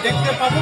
দেখতে পাবো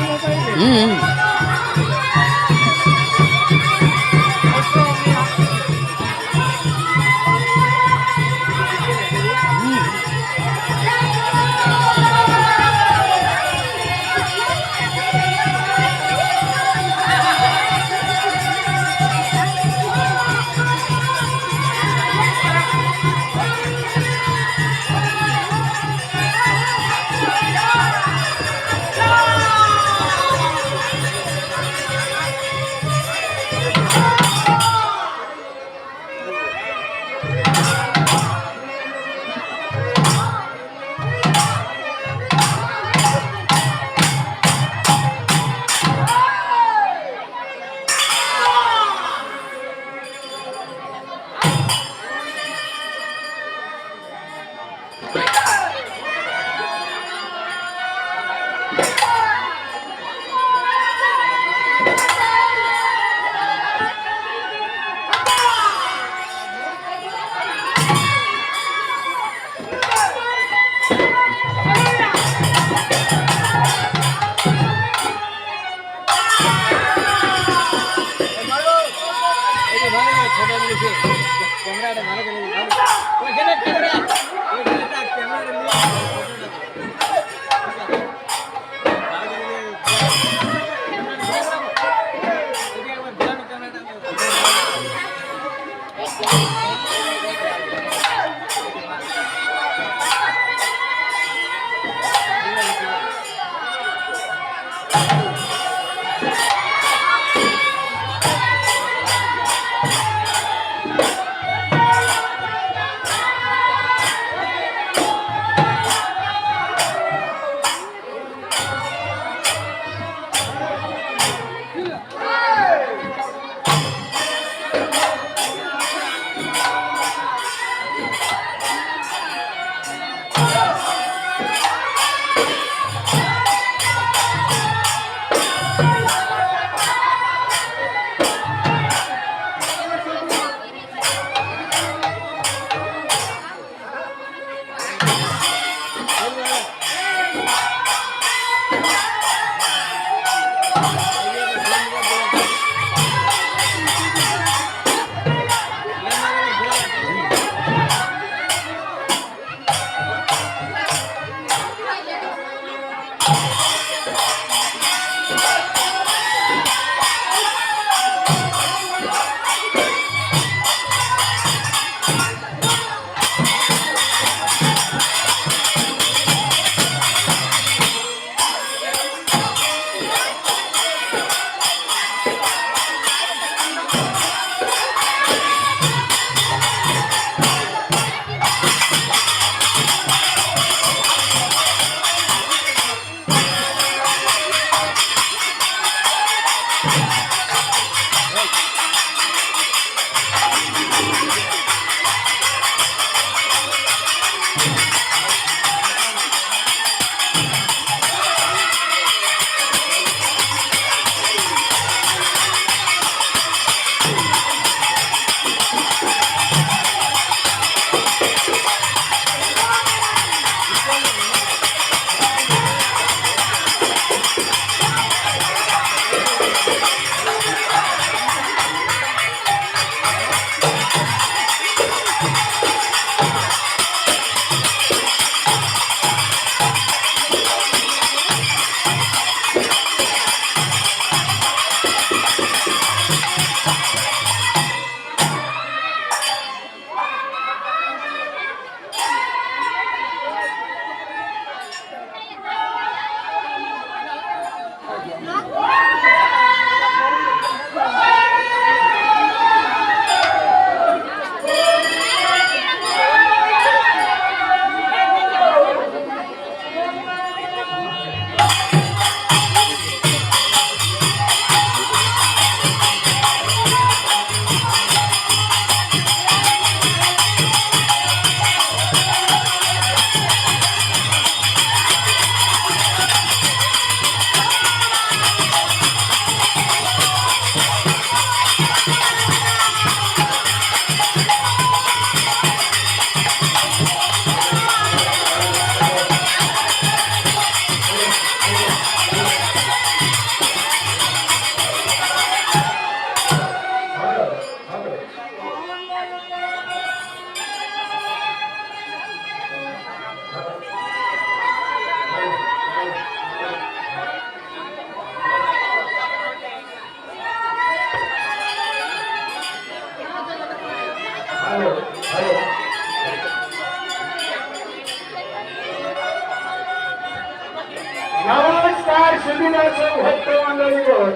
সুদীদর্শক ভক্তমণ্ডলীগণ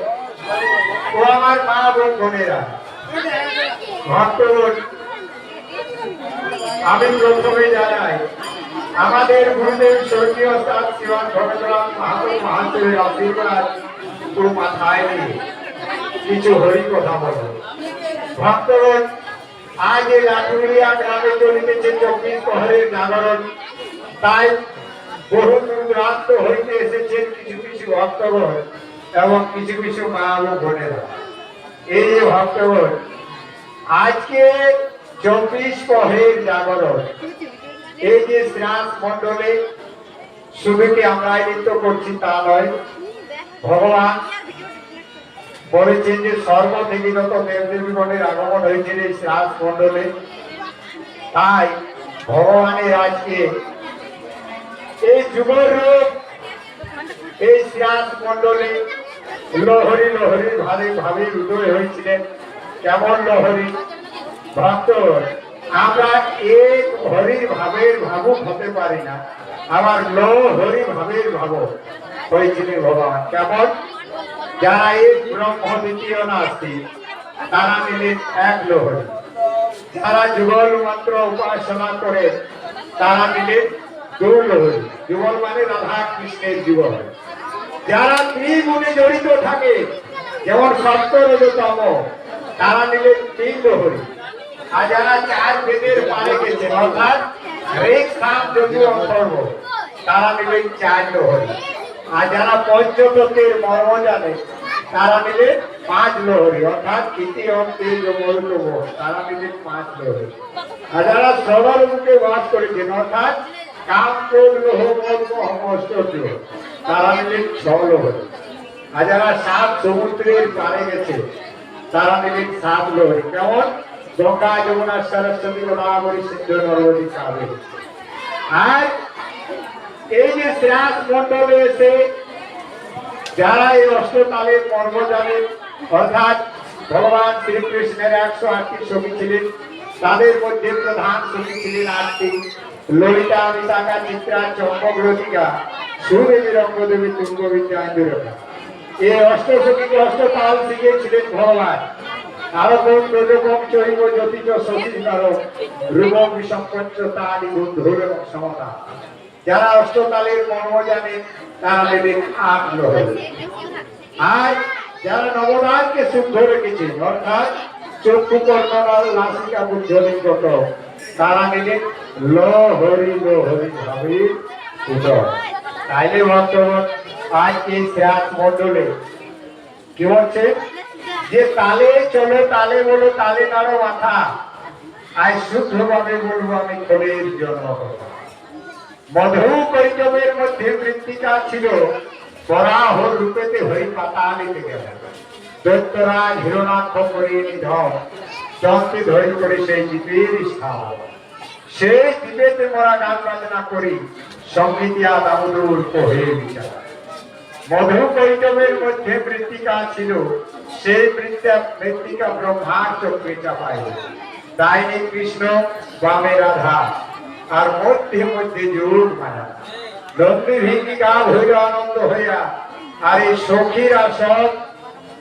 ও আমার মা বোন বোনেরা, ভক্তগণ, আমি প্রথমে জানাই আমাদের গুরুদেব স্বর্গীয় শ্রীমান ভগতরাম মাহাতের আশীর্বাদ ও মাথায় নিয়ে কিছু হরি কথা বলব। ভক্তগণ, আজ এই লাটুরিয়া গ্রামে চলিতেছে 24 প্রহরের জাগরণ। তাই বহু দূরান্ত হইতে এসেছেন কিছু কিছু ভক্তগণ এবং কিছু কিছু মা ও বোনেরা। এই যে ভক্তগণ, আজকে 24 প্রহরের জাগরণ, এই যে শ্রাস মণ্ডলে শুধু কি আমরা নৃত্য করছি তা নয়, ভগবান বলেছেন যে সর্ব থেকে যত দেবদেবীগণের আগমন হয়েছে এই শ্রাস মণ্ডলে। তাই ভগবানের আজকে এই যুগর রূপ এই শ্রাস মণ্ডলে লহরী লহরী ভাবে উদয় হয়েছিলেন। কেমন লহরী ভক্ত, আমরা এক হরির ভাবের ভাবুক হতে পারি না, আবার লহরী ভাবের ভাবক হয়েছিলেন ভগবান। কেমন? যারা এক ব্রহ্ম দ্বিতীয় নাস্তি তারা মিলে এক লহরী, যারা যুগল মন্ত্র উপাসনা করে তারা মিলে দু লহরী। যুগল মানে রাধা কৃষ্ণের যুগল। যারা ত্রিগুণে জড়িত থাকে যেমন সত্য রজতম, তারা মিলে 3 লহরী। আর যারা 4 বেদের পারে গেছেন অর্থাৎ ঋক সাম যজু অথর্ব, তারা মিলে 4 লহরী। আর যারা পঞ্চতত্ত্বের মর্ম জানে তারা মিলে 5 লহরী অর্থাৎ তৃতীয় তেজ মরুতম, তারা মিলে 5 লহরী। আর যারা সরল মুখে বাস করেছেন অর্থাৎ কাম ক্রোধ লোভ মোহ অষ্টজ, তারা মিলে 6 লহরী। আর যারা 7 সমুদ্রের পারে গেছে তারা মিলে 7 লহরী। কেমন? গঙ্গা যমুনা সরস্বতী গোদাবরী সিন্ধু নর্মদী কাবেরী। আর এই যে শ্রাস মণ্ডলে এসে যারা এই অষ্টতালের মর্ম জানেন অর্থাৎ ভগবান শ্রীকৃষ্ণের 108টি সখী ছিলেন, তাদের মধ্যে প্রধান সখী ছিলেন 8টি: ললিতা, বিশাখা, চিত্রা, চম্পক, লতিকা, সুদেবী, রঙ্গদেবী, তুঙ্গ, বিদ্যা, ইন্দুরেখা। এই অষ্টসখীকে অষ্টতাল শিখিয়েছিলেন ভগবান। আরো কোন রজকম চৈব জ্যোতিষ শশীকার রূপম বিষম্পঞ্চ তানি বন্ধুর এবং সমতা। যারা অষ্টতালের মর্ম জানে তারা মিলে 8 লহরী। আর যারা নবদানকে শুদ্ধ রেখেছেন অর্থাৎ চক্ষু কর্ণনাল নাসিকা বুদ্ধলিঙ্গত, তারা মিলে লহরী লহরী ভাবে উদয়। তাইলে ভক্তগণ, আজ এই শ্রাস মণ্ডলে কি বলছে যে তালে চলো তালে বলো তালে নাড়ো মাথা, আজ শুদ্ধভাবে বলবো আমি খোলের জন্ম। মধু কৈতবের মধ্যে মৃত্তিকা ছিল, বরাহর রূপেতে হরি পাতালিতে গেলেন। দৈত্যরাজ হিরণাক্ষ করিয়ে নিধন, যন্ত্রে ধরি করে সেই দ্বীপের স্থান। সেই দ্বীপেতে মোরা গান বাজনা করি, সংগীতিয়া দামোদর কহে বিচার। মধু কৈতবের মধ্যে মৃত্তিকা ছিল, সেই মৃত্তিকা ব্রহ্মার চক্রে চাপাইল। ডাইনে কৃষ্ণ, বামে রাধা, আর মধ্যে মধ্যে যোগ মায়া। নন্দী ভিঙ্গি গা হইল আনন্দ হইয়া, আর এই সখীরা সব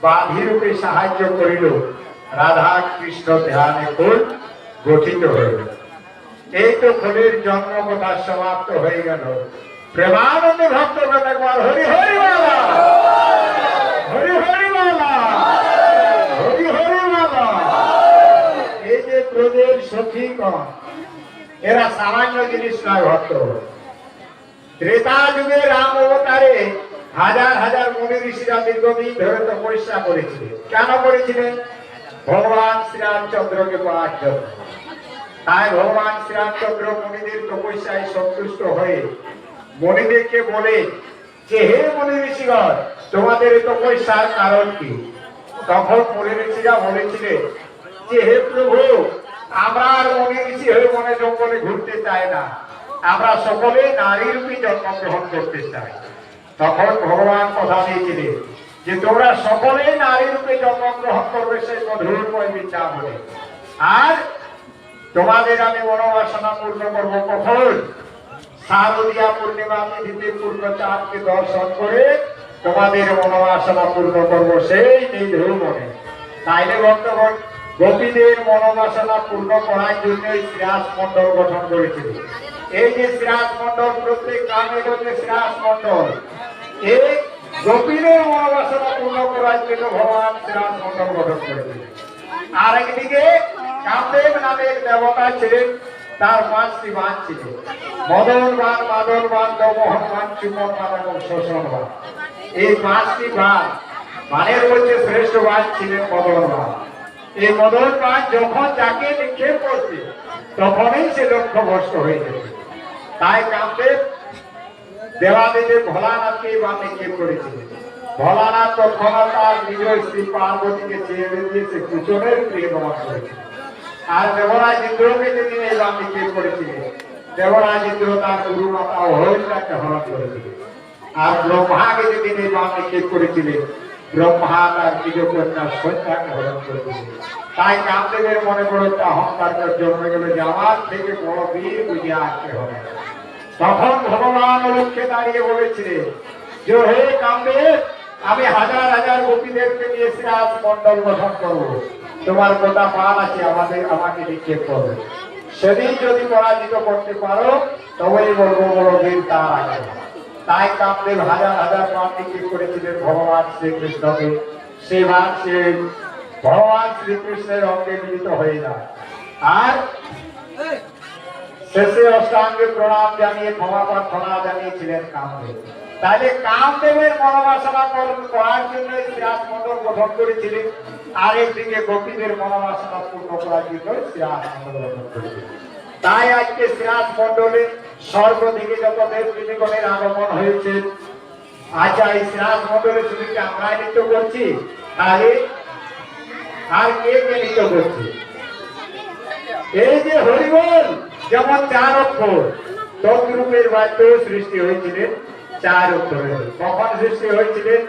বাঁধি রূপে সাহায্য করিল। রাধা কৃষ্ণ ধ্যানে কুল গঠিত হইল। এই তো খোলের জন্ম কথা সমাপ্ত হয়ে গেল। প্রেমানন্দে ভক্তগণ একবার হরি হরি মালা, হরি হরি মালা, হরি হরি মালা। এই যে ব্রজের সখীগণ, এরা সামান্য জিনিস নয় ভক্ত। ত্রেতা যুগে রাম অবতারে হাজার হাজার মুনি ঋষিরা দীর্ঘদিন ধরে তপস্যা করেছিলেন। কেন করেছিলেন? ভগবান শ্রীরামচন্দ্রকে পাওয়ার জন্য। তাই ভগবান শ্রীরামচন্দ্র মুনিদের তপস্যায় সন্তুষ্ট হয়ে মুনিদেরকে বলে যে হে মুনি ঋষিগণ, তোমাদের তপস্যার কারণ কি? তখন মুনি ঋষিরা বলেছিলেন যে হে প্রভু, আমরা আর মুনি ঋষি হয়ে বনে জঙ্গলে ঘুরতে চাই না, আমরা সকলে নারী রূপী জন্মগ্রহণ করতে চাই। তখন ভগবান কথা দিয়েছিলেন যে তোমরা সকলে নারী রূপে জন্মগ্রহণ করবে সেই মধুরময় বিদ্যা বলে। আর তোমাদের আমি মনোবাসনা পূর্ণ করবো কখন? শারদীয়া পূর্ণিমা তিথিতে পূর্ণ চাঁদকে দর্শন করে তোমাদের মনোবাসনা পূর্ণ করবো সেই নির্ভুল মনে। তাইলে বর্তমান গোপীদের মনোবাসনা পূর্ণ করার জন্যই শ্রীরাস মন্ডল গঠন করেছিল। এই যে শ্রীরাস মন্ডল, প্রত্যেক গ্রামে যে শ্রীরাস মন্ডল, এই গোপীদের মনোবাসনা পূর্ণ করার জন্য ভগবান শ্রীরাস মন্ডল গঠন করেছিল। আর একদিকে কামদেব নামের দেবতা ছিলেন, তার 5টি বাণ ছিল: মদন বাণ, মাদন বাণ, দমোহন বাণ, চুম্বন বাণ এবং শোষণ বাণ। এই 5টি বাণ, বাণের মধ্যে শ্রেষ্ঠ বাণ ছিলেন মদন বাণ। এই মদন বাণ যখন যাকে নিক্ষেপ করছে তখনই সে লক্ষ্যভ্রষ্ট হয়ে যেত। তাই কামদেব দেবাদেবের ভোলানাথকে এই বাণ নিক্ষেপ করেছিলেন। ভোলানাথ তৎক্ষণাৎ তার নিজ স্ত্রী পার্বতীকে ছেড়ে দিয়েছে, কুচনের প্রিয় দমন করেছিল। আর দেবরাজ ইন্দ্রকে যেদিন এই বাণ নিক্ষেপ করেছিলেন, দেবরাজ ইন্দ্র তার গুরু মাতা অহল্যাকে হরণ করেছিলেন। আর ব্রহ্মাকে যেদিন এই বাণ নিক্ষেপ করেছিলেন, ব্রহ্মা তার নিজ কন্যা সন্ধ্যাকে হরণ করেছিলেন। তাই কামদেবের মনে বড় একটা অহংকার জন্মে গেল যে আমার থেকে বড় বীর বুঝে আসতে হবে। তখন ভগবান লক্ষ্যে দাঁড়িয়ে বলেছিলেন যে হে কামদেব, আমি হাজার হাজার গোপীদেরকে নিয়ে শ্রীরাস মন্ডল গঠন করবো, তোমার গোটা বাণ আছে, আমাকে নিক্ষেপ করবে। সেদিন যদি পরাজিত করতে পারো তবেই বলবো বড় বীর তার আগে। তাই কামদেব হাজার হাজার বাণ নিক্ষেপ করেছিলেন ভগবান শ্রীকৃষ্ণকে। সে বাণ সে ভগবান শ্রীকৃষ্ণের অঙ্গে মিলিত হয়ে যায়। আর শেষে অষ্টাঙ্গে প্রণাম জানিয়ে ক্ষমা প্রার্থনা জানিয়েছিলেন কামদেব। তাহলে কামদেবের মনোবাসনা করার জন্য শ্রীরাস মন্ডল গঠন করেছিলেন, আর একদিকে গোপীদের মনোবাসনা পূর্ণ করার জন্য শ্রীরাস মন্ডল গঠন করেছিলেন। তাই আজকে শ্রীরাস মন্ডলে স্বর্গ থেকে যত দেব দেবীগণের আগমন হয়েছে। আচ্ছা, এই শ্রীরাস মন্ডলে শুধু কি আমরাই নৃত্য করছি? তাহলে আর কে কে নৃত্য করছে? এই যে হরিবল, যেমন 4 অক্ষর, তদ্রূপের বাদ্য সৃষ্টি হয়েছিলেন 4 অক্ষরে। কখন সৃষ্টি হয়েছিলেন?